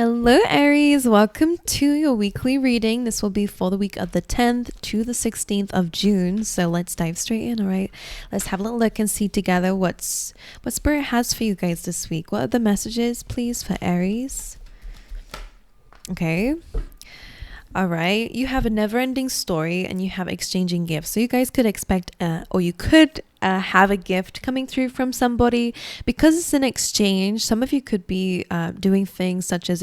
Hello, Aries. Welcome to your weekly reading. This will be for the week of the 10th to the 16th of June. So let's dive straight in. All right. Let's have a little look and see together what Spirit has for you guys this week. What are the messages, please, for Aries? Okay. All right. You have a never-ending story and you have exchanging gifts. So you guys could expect, or you could have a gift coming through from somebody because it's an exchange. Some of you could be doing things such as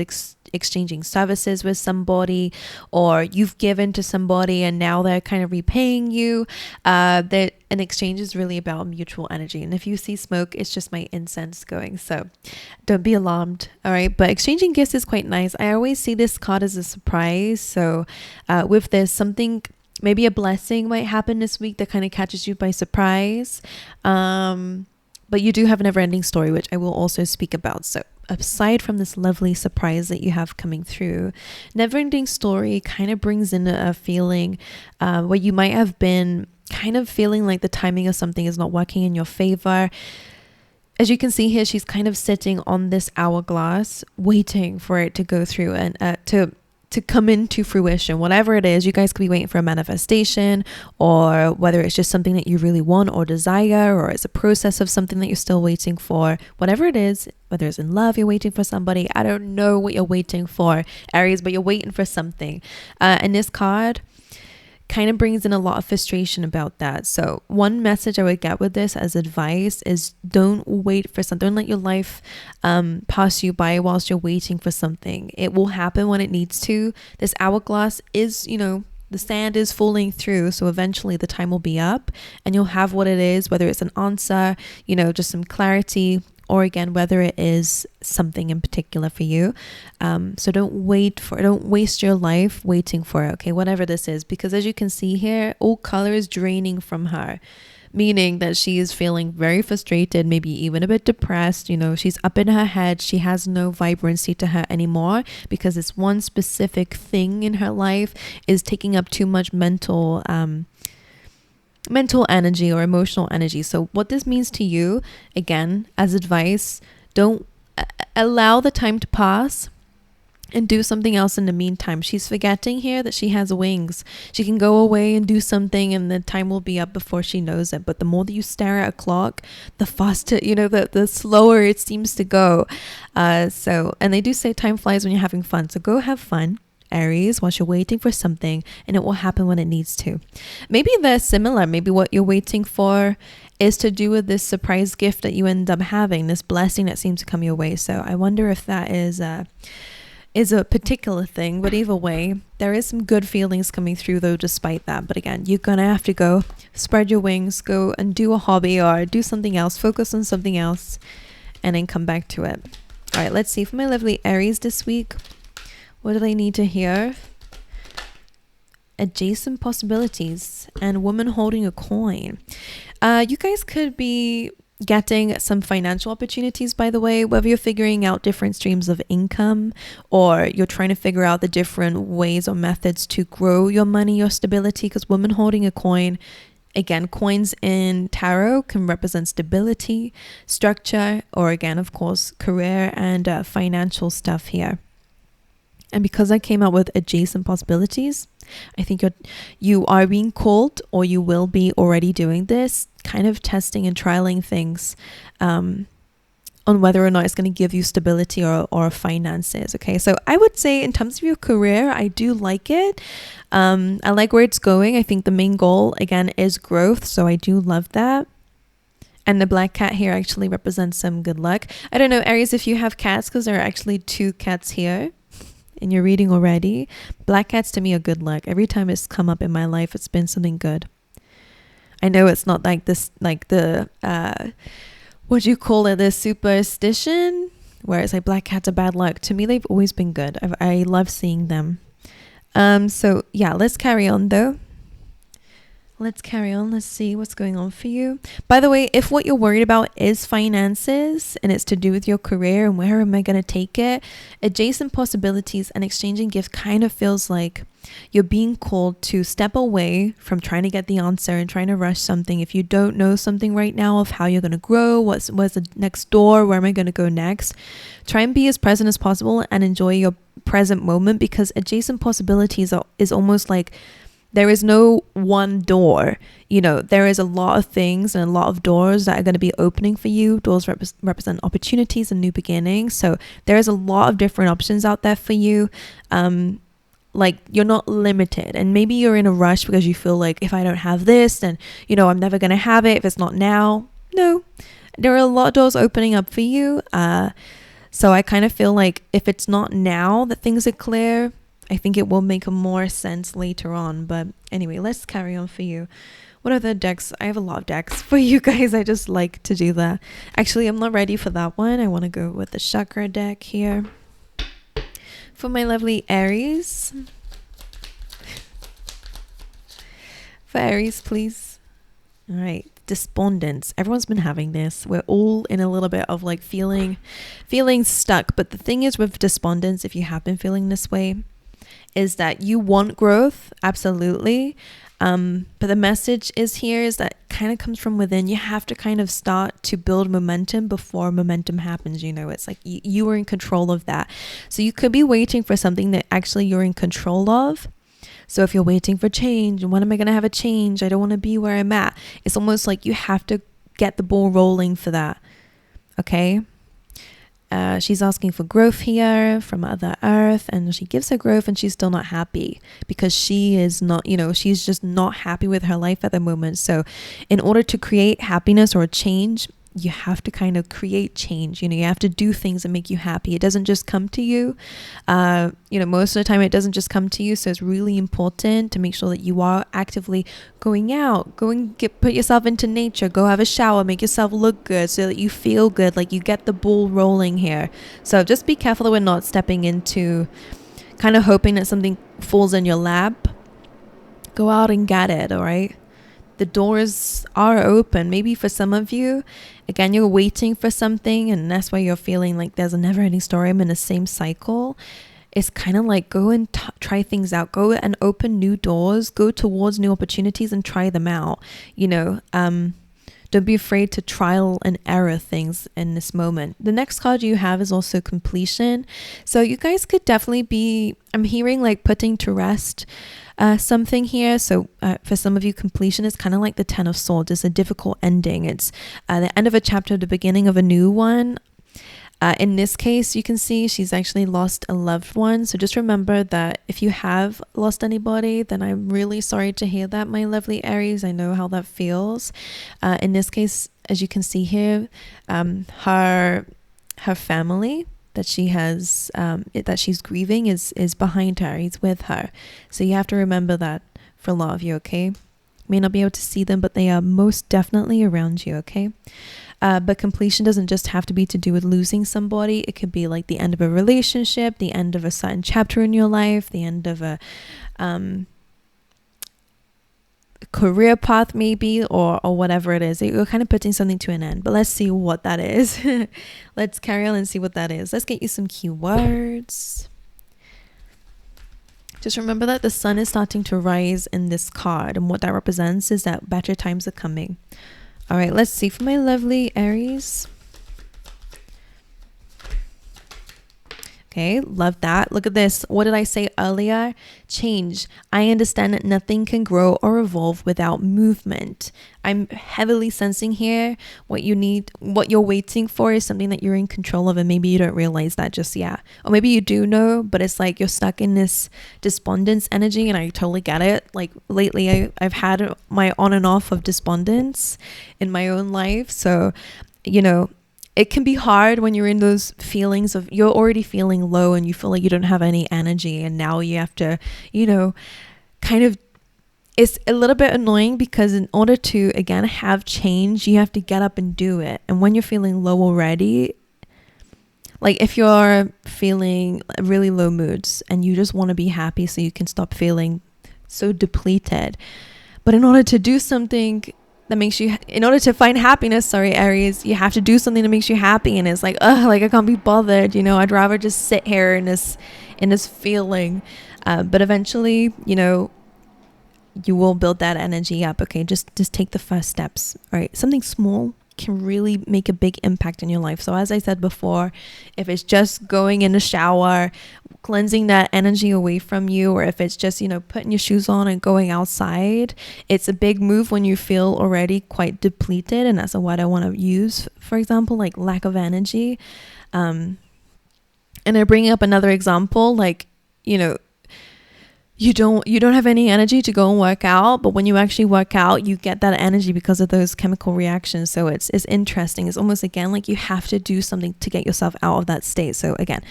exchanging services with somebody, or you've given to somebody and now they're kind of repaying you. That an exchange is really about mutual energy. And if you see smoke, it's just my incense going. So don't be alarmed. All right. But exchanging gifts is quite nice. I always see this card as a surprise. So with this, something, maybe a blessing might happen this week that kind of catches you by surprise. But you do have a never-ending story, which I will also speak about. So aside from this lovely surprise that you have coming through, never-ending story kind of brings in a feeling where you might have been kind of feeling like the timing of something is not working in your favor. As you can see here, she's kind of sitting on this hourglass, waiting for it to go through and to come into fruition. Whatever it is, you guys could be waiting for a manifestation, or whether it's just something that you really want or desire, or it's a process of something that you're still waiting for. Whatever it is, whether it's in love, you're waiting for somebody. I don't know what you're waiting for, Aries, but you're waiting for something. And this card kind of brings in a lot of frustration about that. So one message I would get with this as advice is don't wait for something. Don't let your life pass you by whilst you're waiting for something. It will happen when it needs to. This hourglass is, the sand is falling through. So eventually the time will be up and you'll have what it is, whether it's an answer, just some clarity, or again, whether it is something in particular for you. So don't waste your life waiting for it, okay, whatever this is, because as you can see here, all color is draining from her, meaning that she is feeling very frustrated, maybe even a bit depressed. She's up in her head. She has no vibrancy to her anymore because this one specific thing in her life is taking up too much mental energy or emotional energy. So what this means to you, again, as advice, don't allow the time to pass and do something else in the meantime. She's forgetting here that she has wings. She can go away and do something and the time will be up before she knows it. But the more that you stare at a clock, the faster, the slower it seems to go. And they do say time flies when you're having fun. So go have fun, Aries, whilst you're waiting for something, and it will happen when it needs to. Maybe they're similar. Maybe what you're waiting for is to do with this surprise gift that you end up having, this blessing that seems to come your way. So I wonder if that is a particular thing. But either way, there is some good feelings coming through though despite that. But again, you're gonna have to go spread your wings, go and do a hobby or do something else, focus on something else, and then come back to it. All right, let's see for my lovely Aries this week. What do they need to hear? Adjacent possibilities and woman holding a coin. You guys could be getting some financial opportunities, by the way, whether you're figuring out different streams of income or you're trying to figure out the different ways or methods to grow your money, your stability, because woman holding a coin, again, coins in tarot can represent stability, structure, or again, of course, career and financial stuff here. And because I came out with adjacent possibilities, I think you are being called, or you will be already doing this, kind of testing and trialing things on whether or not it's going to give you stability or finances. Okay, so I would say in terms of your career, I do like it. I like where it's going. I think the main goal, again, is growth. So I do love that. And the black cat here actually represents some good luck. I don't know, Aries, if you have cats, because there are actually 2 cats here in your reading already. Black cats to me are good luck. Every time it's come up in my life, it's been something good. I know it's not like this, like the what do you call it, the superstition where it's like black cats are bad luck. To me, they've always been good. I love seeing them. So yeah, let's carry on though. Let's carry on. Let's see what's going on for you. By the way, if what you're worried about is finances and it's to do with your career and where am I going to take it, adjacent possibilities and exchanging gifts kind of feels like you're being called to step away from trying to get the answer and trying to rush something. If you don't know something right now of how you're going to grow, where's the next door, where am I going to go next, try and be as present as possible and enjoy your present moment, because adjacent possibilities is almost like there is no one door. There is a lot of things and a lot of doors that are going to be opening for you. Doors represent opportunities and new beginnings. So there is a lot of different options out there for you. Like, you're not limited, and maybe you're in a rush because you feel like, if I don't have this, then I'm never going to have it if it's not now. No, there are a lot of doors opening up for you. So I kind of feel like if it's not now that things are clear, I think it will make more sense later on. But anyway, let's carry on for you. What are the decks? I have a lot of decks for you guys. I just like to do that. Actually, I'm not ready for that one. I want to go with the chakra deck here. For my lovely Aries. For Aries, please. All right. Despondence. Everyone's been having this. We're all in a little bit of like feeling stuck. But the thing is with despondence, if you have been feeling this way, is that you want growth, absolutely. But the message is that kind of comes from within. You have to kind of start to build momentum before momentum happens. It's like you are in control of that. So you could be waiting for something that actually you're in control of. So if you're waiting for change, and when am I going to have a change? I don't want to be where I'm at. It's almost like you have to get the ball rolling for that. Okay. She's asking for growth here from Mother Earth, and she gives her growth and she's still not happy because she is not, she's just not happy with her life at the moment. So in order to create happiness or change, you have to kind of create change. You have to do things that make you happy. It doesn't just come to you. Most of the time it doesn't just come to you. So it's really important to make sure that you are actively going out, put yourself into nature, go have a shower, make yourself look good so that you feel good, like you get the ball rolling here. So just be careful that we're not stepping into kind of hoping that something falls in your lap. Go out and get it, all right? The doors are open. Maybe for some of you, again, you're waiting for something and that's why you're feeling like there's a never-ending story. I'm in the same cycle. It's kind of like go and try things out. Go and open new doors. Go towards new opportunities and try them out. Don't be afraid to trial and error things in this moment. The next card you have is also completion. So you guys could definitely be, I'm hearing like putting to rest something here. So for some of you, completion is kind of like the 10 of Swords. It's a difficult ending. It's the end of a chapter, the beginning of a new one. In this case, you can see she's actually lost a loved one. So just remember that if you have lost anybody, then I'm really sorry to hear that, my lovely Aries. I know how that feels. In this case, as you can see here, her family that she has, that she's grieving is behind her. He's with her. So you have to remember that for a lot of you, okay? May not be able to see them, but they are most definitely around you, okay? But completion doesn't just have to be to do with losing somebody. It could be like the end of a relationship, the end of a certain chapter in your life, the end of a career path maybe, or whatever it is. You're kind of putting something to an end. But let's see what that is. Let's carry on and see what that is. Let's get you some keywords. Just remember that the sun is starting to rise in this card, and what that represents is that better times are coming. All right, let's see for my lovely Aries. Okay, love that. Look at this. What did I say earlier? Change. I understand that nothing can grow or evolve without movement. I'm heavily sensing here what you need, what you're waiting for is something that you're in control of, and maybe you don't realize that just yet. Or maybe you do know, but it's like you're stuck in this despondence energy, and I totally get it. Like lately, I've had my on and off of despondence in my own life. So, it can be hard when you're in those feelings of you're already feeling low and you feel like you don't have any energy, and now you have to, kind of, it's a little bit annoying because in order to, again, have change, you have to get up and do it. And when you're feeling low already, like if you're feeling really low moods and you just want to be happy so you can stop feeling so depleted, But in order to do something that makes you, in order to find happiness, sorry, Aries, you have to do something that makes you happy. And it's like, like I can't be bothered, I'd rather just sit here in this feeling. But eventually, you will build that energy up. Okay, just take the first steps. All right, something small can really make a big impact in your life. So as I said before, if it's just going in the shower, cleansing that energy away from you, or if it's just putting your shoes on and going outside, it's a big move when you feel already quite depleted. And that's a word I want to use, for example, like lack of energy. And I bring up another example, like you don't have any energy to go and work out, but when you actually work out, you get that energy because of those chemical reactions. So it's interesting. It's almost, again, like you have to do something to get yourself out of that state. So again,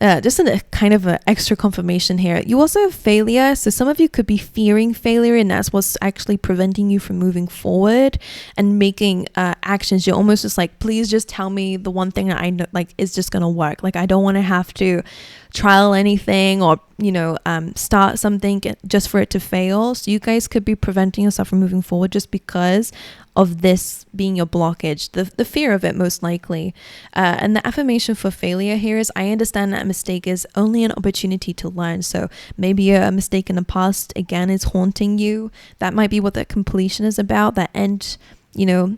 just a kind of an extra confirmation here. You also have failure. So some of you could be fearing failure, and that's what's actually preventing you from moving forward and making actions. You're almost just like, please just tell me the one thing that I know, like, is just going to work. Like, I don't want to have to trial anything or, start something just for it to fail. So you guys could be preventing yourself from moving forward just because of this being your blockage, the fear of it, most likely. And the affirmation for failure here is, I understand that a mistake is only an opportunity to learn. So maybe a mistake in the past, again, is haunting you. That might be what that completion is about. That end, the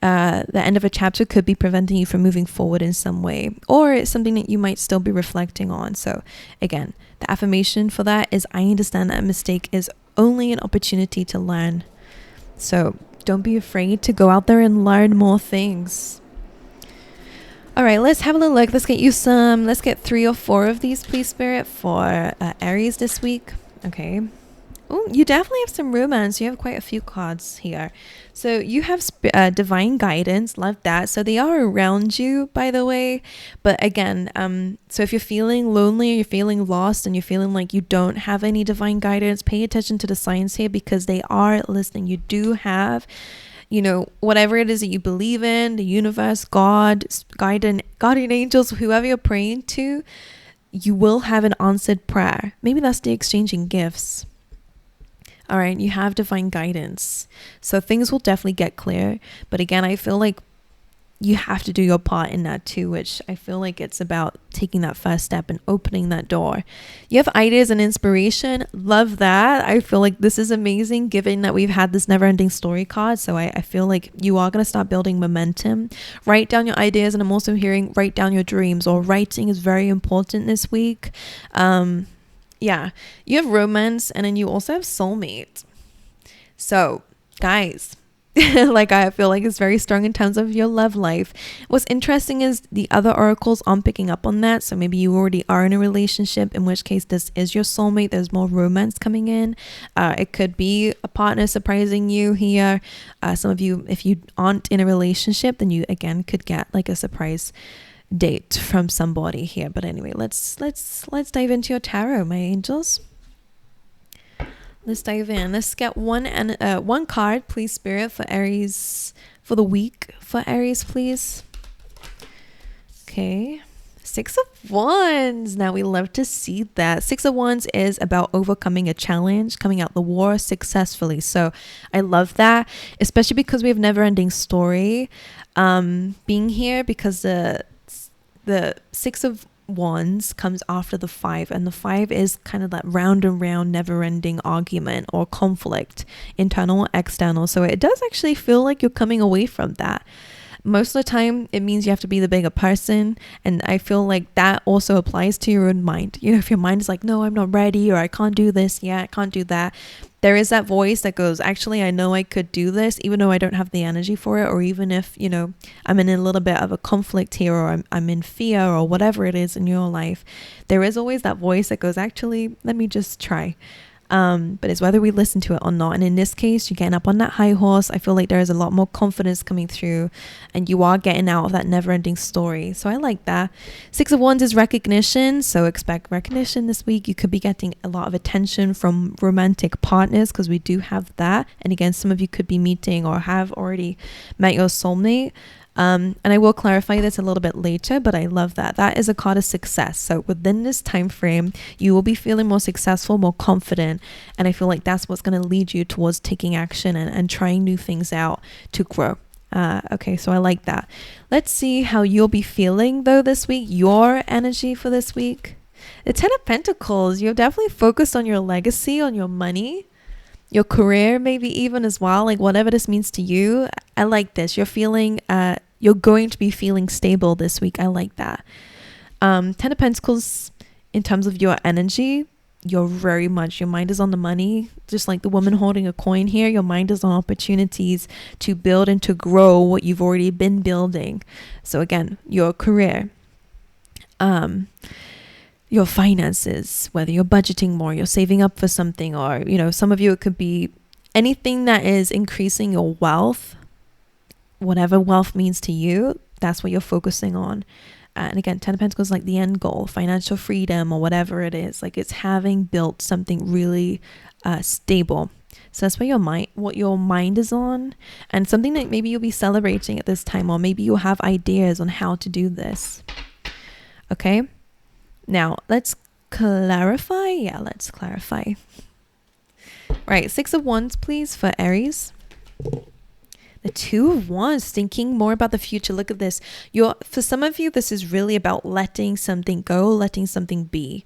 end of a chapter could be preventing you from moving forward in some way, or it's something that you might still be reflecting on. So again, the affirmation for that is, I understand that a mistake is only an opportunity to learn. So don't be afraid to go out there and learn more things. All right, let's have a little look. Let's get 3 or 4 of these, please, Spirit, for Aries this week. Okay. Oh, you definitely have some romance. You have quite a few cards here. So you have divine guidance. Love that. So they are around you, by the way. But again, so if you're feeling lonely or you're feeling lost and you're feeling like you don't have any divine guidance, pay attention to the signs here, because they are listening. You do have, whatever it is that you believe in, the universe, God, guardian angels, whoever you're praying to, you will have an answered prayer. Maybe that's the exchanging gifts. All right, you have divine guidance. So things will definitely get clear. But again, I feel like you have to do your part in that too, which I feel like it's about taking that first step and opening that door. You have ideas and inspiration. Love that. I feel like this is amazing, given that we've had this never-ending story card. So I feel like you are going to start building momentum. Write down your ideas. And I'm also hearing write down your dreams, or writing is very important this week. Yeah, you have romance, and then you also have soulmate. So guys, like, I feel like it's very strong in terms of your love life. What's interesting is the other oracles aren't picking up on that. So maybe you already are in a relationship, in which case this is your soulmate. There's more romance coming in. It could be a partner surprising you here. Some of you, if you aren't in a relationship, then you again could get like a surprise date from somebody here. But anyway, let's dive into your tarot, my angels. Let's dive in. Let's get one card, please, Spirit, for Aries for the week. For Aries, please. Okay. 6 of Wands. Now, we love to see that. 6 of Wands is about overcoming a challenge, coming out the war successfully. So I love that, especially because we have never-ending story being here, because the 6 of Wands comes after the 5, and the 5 is kind of that round and round never-ending argument or conflict, internal or external. So it does actually feel like you're coming away from that. Most of the time it means you have to be the bigger person, and I feel like that also applies to your own mind. If your mind is like, no, I'm not ready, or I can't do this yet, I can't do that, there is that voice that goes, actually, I know I could do this, even though I don't have the energy for it, or even if I'm in a little bit of a conflict here, or I'm in fear, or whatever it is in your life. There is always that voice that goes, actually, let me just try. But it's whether we listen to it or not. And in this case, you're getting up on that high horse. I feel like there is a lot more confidence coming through, and you are getting out of that never-ending story. So I like that. 6 of Wands is recognition. So expect recognition this week. You could be getting a lot of attention from romantic partners, because we do have that. And again, some of you could be meeting or have already met your soulmate. And I will clarify this a little bit later, but I love that. That is a card of success. So within this time frame, you will be feeling more successful, more confident. And I feel like that's what's going to lead you towards taking action and trying new things out to grow. Okay, so I like that. Let's see how you'll be feeling though this week, your energy for this week. The Ten of Pentacles, you're definitely focused on your legacy, on your money, your career, maybe even as well, like whatever this means to you. I like this. You're feeling, you're going to be feeling stable this week. I like that. Ten of Pentacles, in terms of your energy, you're very much, your mind is on the money, just like the woman holding a coin here. Your mind is on opportunities to build and to grow what you've already been building. So again, your career, your finances, whether you're budgeting more, you're saving up for something, or, you know, some of you, it could be anything that is increasing your wealth, whatever wealth means to you, that's what you're focusing on. And again, Ten of Pentacles is like the end goal, financial freedom or whatever it is. Like it's having built something really stable. So that's what your mind is on, and something that maybe you'll be celebrating at this time, or maybe you'll have ideas on how to do this. Okay. Now let's clarify. Yeah, let's clarify. Right. 6 of Wands, please, for Aries. The 2 of Wands, thinking more about the future. Look at this. For some of you, this is really about letting something go, letting something be.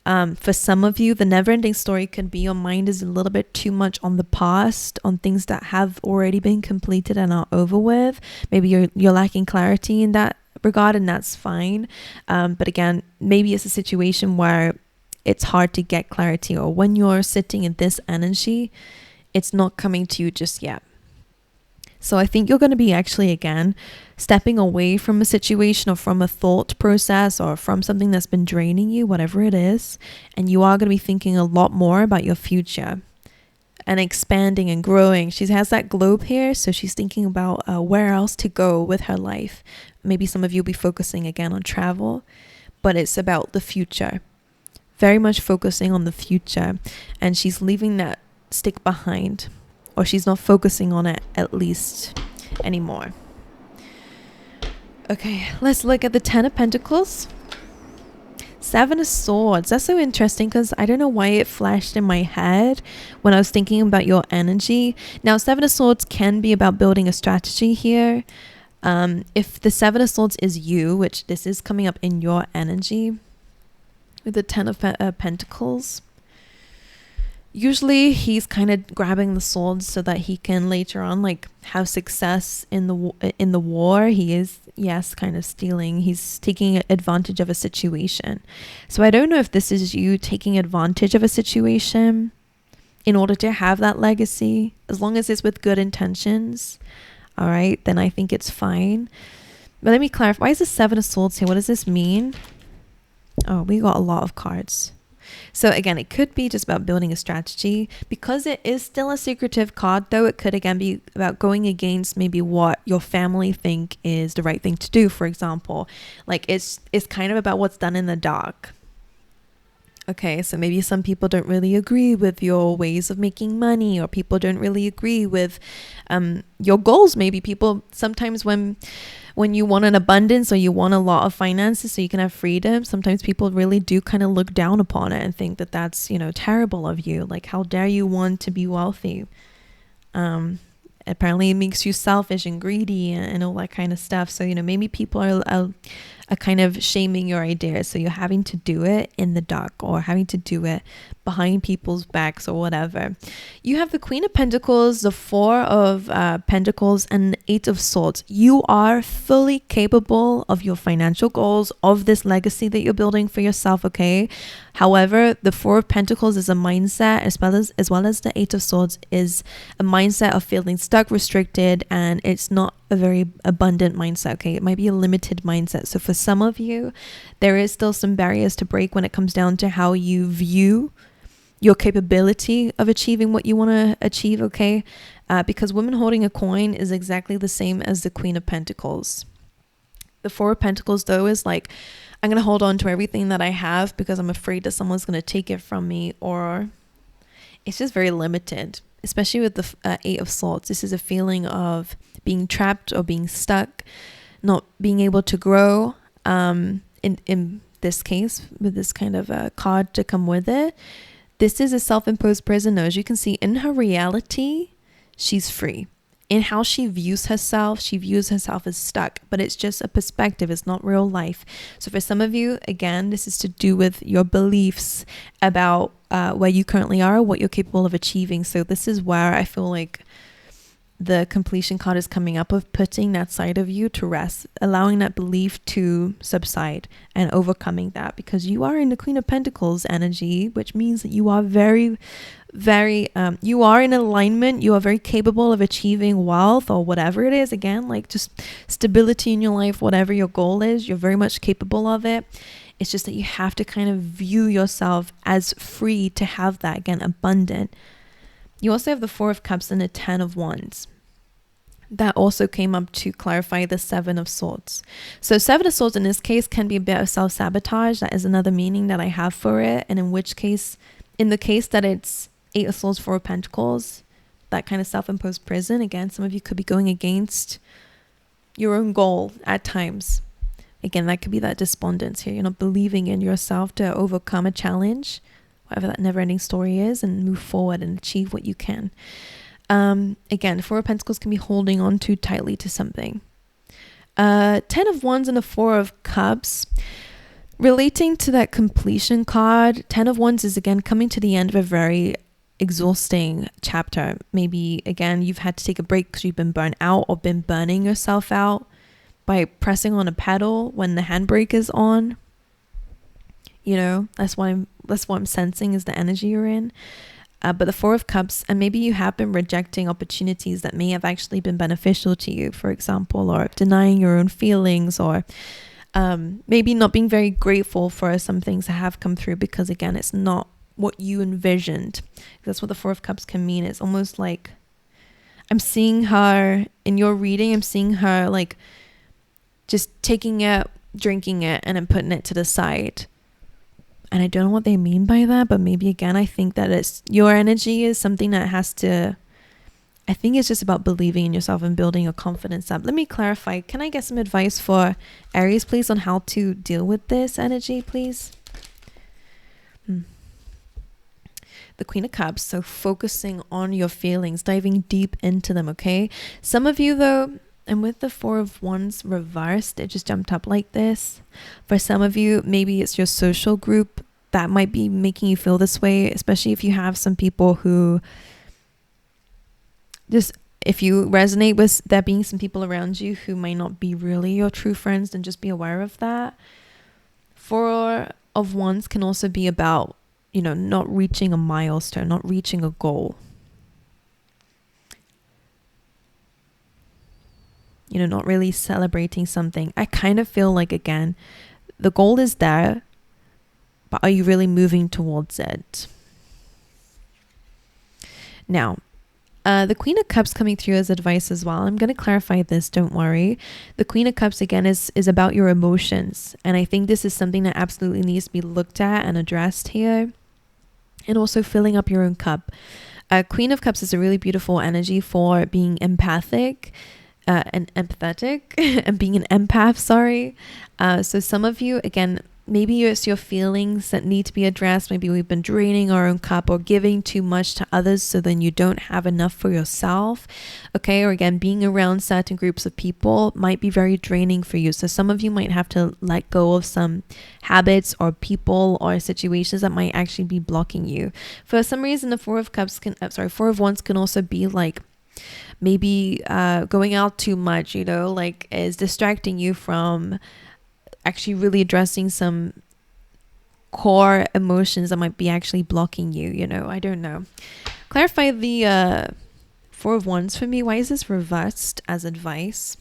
For some of you, the never-ending story can be your mind is a little bit too much on the past, on things that have already been completed and are over with. Maybe you're lacking clarity in that regard, and that's fine. But again, maybe it's a situation where it's hard to get clarity, or when you're sitting in this energy, it's not coming to you just yet. So I think you're going to be actually, again, stepping away from a situation or from a thought process or from something that's been draining you, whatever it is. And you are going to be thinking a lot more about your future and expanding and growing. She has that globe here. So she's thinking about where else to go with her life. Maybe some of you will be focusing again on travel, but it's about the future. Very much focusing on the future. And she's leaving that stick behind. Or she's not focusing on it at least anymore. Okay, let's look at the 10 of Pentacles. 7 of Swords. That's so interesting because I don't know why it flashed in my head when I was thinking about your energy. Now, 7 of Swords can be about building a strategy here. If the 7 of Swords is you, which this is coming up in your energy, with the 10 of Pentacles, usually he's kind of grabbing the swords so that he can later on like have success in the war. He is, yes, kind of stealing. He's taking advantage of a situation. So I don't know if this is you taking advantage of a situation in order to have that legacy. As long as it's with good intentions, all right, then I think it's fine. But let me clarify. Why is the 7 of Swords here? What does this mean? Oh, we got a lot of cards. So again, it could be just about building a strategy. Because it is still a secretive card, though, it could again be about going against maybe what your family think is the right thing to do, for example. Like it's kind of about what's done in the dark. Okay, so maybe some people don't really agree with your ways of making money, or people don't really agree with your goals. Maybe people sometimes when you want an abundance or you want a lot of finances so you can have freedom, sometimes people really do kind of look down upon it and think that that's, terrible of you. Like, how dare you want to be wealthy? Apparently it makes you selfish and greedy and all that kind of stuff. So, maybe people are kind of shaming your ideas. So you're having to do it in the dark or having to do it behind people's backs or whatever. You have the Queen of Pentacles, the 4 of Pentacles, and 8 of Swords. You are fully capable of your financial goals, of this legacy that you're building for yourself, okay? However, the 4 of Pentacles is a mindset, as well as the 8 of Swords is a mindset of feeling stuck, restricted, and it's not a very abundant mindset, okay? It might be a limited mindset. So for some of you, there is still some barriers to break when it comes down to how you view your capability of achieving what you want to achieve, okay? Because woman holding a coin is exactly the same as the Queen of Pentacles. The 4 of Pentacles, though, is like, I'm going to hold on to everything that I have because I'm afraid that someone's going to take it from me, or it's just very limited. especially with the Eight of Swords, this is a feeling of being trapped or being stuck, not being able to grow. In this case, with this kind of a card to come with it, this is a self-imposed prisoner. As you can see, in her reality, she's free. In how she views herself as stuck, but it's just a perspective. It's not real life. So for some of you, again, this is to do with your beliefs about where you currently are, what you're capable of achieving. So this is where I feel like the completion card is coming up, of putting that side of you to rest, allowing that belief to subside and overcoming that, because you are in the Queen of Pentacles energy, which means that you are very you are in alignment. You are very capable of achieving wealth or whatever it is. Again, like just stability in your life, whatever your goal is, you're very much capable of it. It's just that you have to kind of view yourself as free to have that, again, abundant. You also have the Four of Cups and the Ten of Wands. That also came up to clarify the Seven of Swords. So Seven of Swords in this case can be a bit of self-sabotage. That is another meaning that I have for it. And in which case, in the case that it's Eight of Swords, Four of Pentacles, that kind of self-imposed prison, again, some of you could be going against your own goal at times. Again, that could be that despondence here. You're not believing in yourself to overcome a challenge, whatever that never-ending story is, and move forward and achieve what you can. Again, Four of Pentacles can be holding on too tightly to something. Ten of Wands and the Four of Cups. Relating to that completion card, Ten of Wands is, again, coming to the end of a very exhausting chapter. Maybe, again, you've had to take a break because you've been burnt out or been burning yourself out by pressing on a pedal when the handbrake is on. You know, that's what I'm sensing is the energy you're in. But the Four of Cups, and maybe you have been rejecting opportunities that may have actually been beneficial to you, for example, or denying your own feelings, or maybe not being very grateful for some things that have come through because, again, it's not what you envisioned. That's what the Four of Cups can mean. It's almost like I'm seeing her in your reading. I'm seeing her like just taking it, drinking it, and then putting it to the side. And I don't know what they mean by that, but maybe, again, I think that it's your energy is something that has to, I think it's just about believing in yourself and building your confidence up. Let me clarify. Can I get some advice for Aries, please, on how to deal with this energy, please? The Queen of Cups, so focusing on your feelings, diving deep into them, okay? Some of you, though, and with the Four of Wands reversed, it just jumped up like this. For some of you, maybe it's your social group that might be making you feel this way, especially if you have some people who just, if you resonate with there being some people around you who might not be really your true friends, then just be aware of that. Four of Wands can also be about, you know, not reaching a milestone, not reaching a goal. You know, not really celebrating something. I kind of feel like, again, the goal is there, but are you really moving towards it? Now, the Queen of Cups coming through as advice as well. I'm going to clarify this, don't worry. The Queen of Cups, again, is about your emotions. And I think this is something that absolutely needs to be looked at and addressed here. And also filling up your own cup. Queen of Cups is a really beautiful energy for being empathic, and empathetic and being an empath, sorry. So some of you, again, maybe it's your feelings that need to be addressed. Maybe we've been draining our own cup or giving too much to others, so then you don't have enough for yourself. Okay, or again, being around certain groups of people might be very draining for you. So some of you might have to let go of some habits or people or situations that might actually be blocking you. For some reason, the Four of Wands can also be like, maybe going out too much, you know, like is distracting you from actually really addressing some core emotions that might be actually blocking you, you know, I don't know. Clarify the Four of Wands for me. Why is this reversed as advice?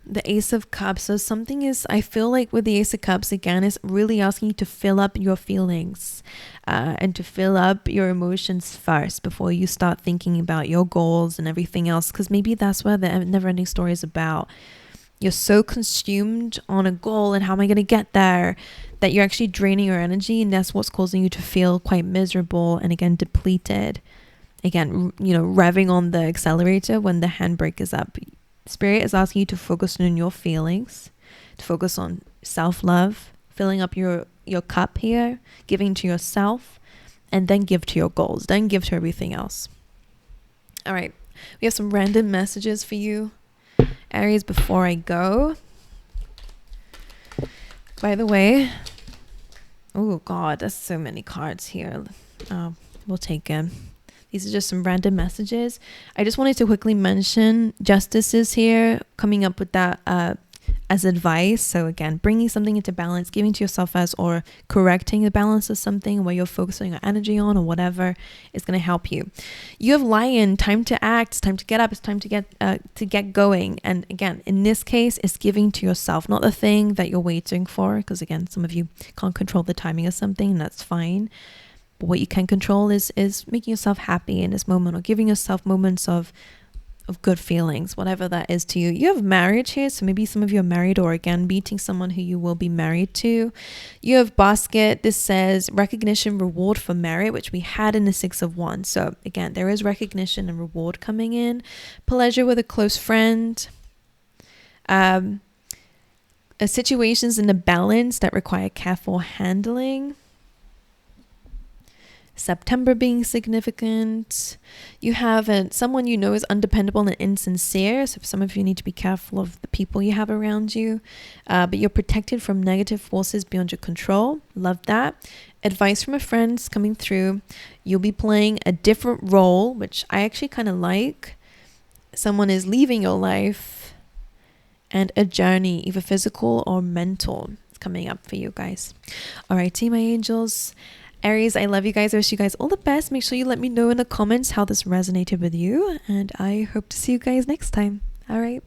The Ace of Cups. So something is, I feel like with the Ace of Cups, again, is really asking you to fill up your feelings and to fill up your emotions first before you start thinking about your goals and everything else. Because maybe that's what the never-ending story is about. you're so consumed on a goal and how am I going to get there, that you're actually draining your energy, and that's what's causing you to feel quite miserable and again depleted. Again, revving on the accelerator when the handbrake is up. Spirit is asking you to focus on your feelings, to focus on self-love, filling up your cup here, giving to yourself, and then give to your goals, then give to everything else. All right, we have some random messages for you, Aries, before I go. By the way, oh God, there's so many cards here. We'll take them. These are just some random messages. I just wanted to quickly mention Justice is here, coming up with that as advice. So again, bringing something into balance, giving to yourself as, or correcting the balance of something where you're focusing your energy on or whatever is going to help you. You have Lion, time to act, it's time to get up, it's time to get going. And again, in this case, it's giving to yourself, not the thing that you're waiting for. Because again, some of you can't control the timing of something, and that's fine. But what you can control is making yourself happy in this moment, or giving yourself moments of good feelings, whatever that is to you. You have marriage here, so maybe some of you are married, or again meeting someone who you will be married to. You have Basket. This says recognition, reward for merit, which we had in the 6 of Wands. So again, there is recognition and reward coming in. Pleasure with a close friend. Situations in the balance that require careful handling. September being significant. You have someone you know is undependable and insincere, so some of you need to be careful of the people you have around you, but you're protected from negative forces beyond your control. Love that. Advice from a friend's coming through. You'll be playing a different role, which I actually kind of like. Someone is leaving your life, and a journey, either physical or mental, is coming up for you guys. All right, my angels. Aries, I love you guys. I wish you guys all the best. Make sure you let me know in the comments how this resonated with you. And I hope to see you guys next time. All right.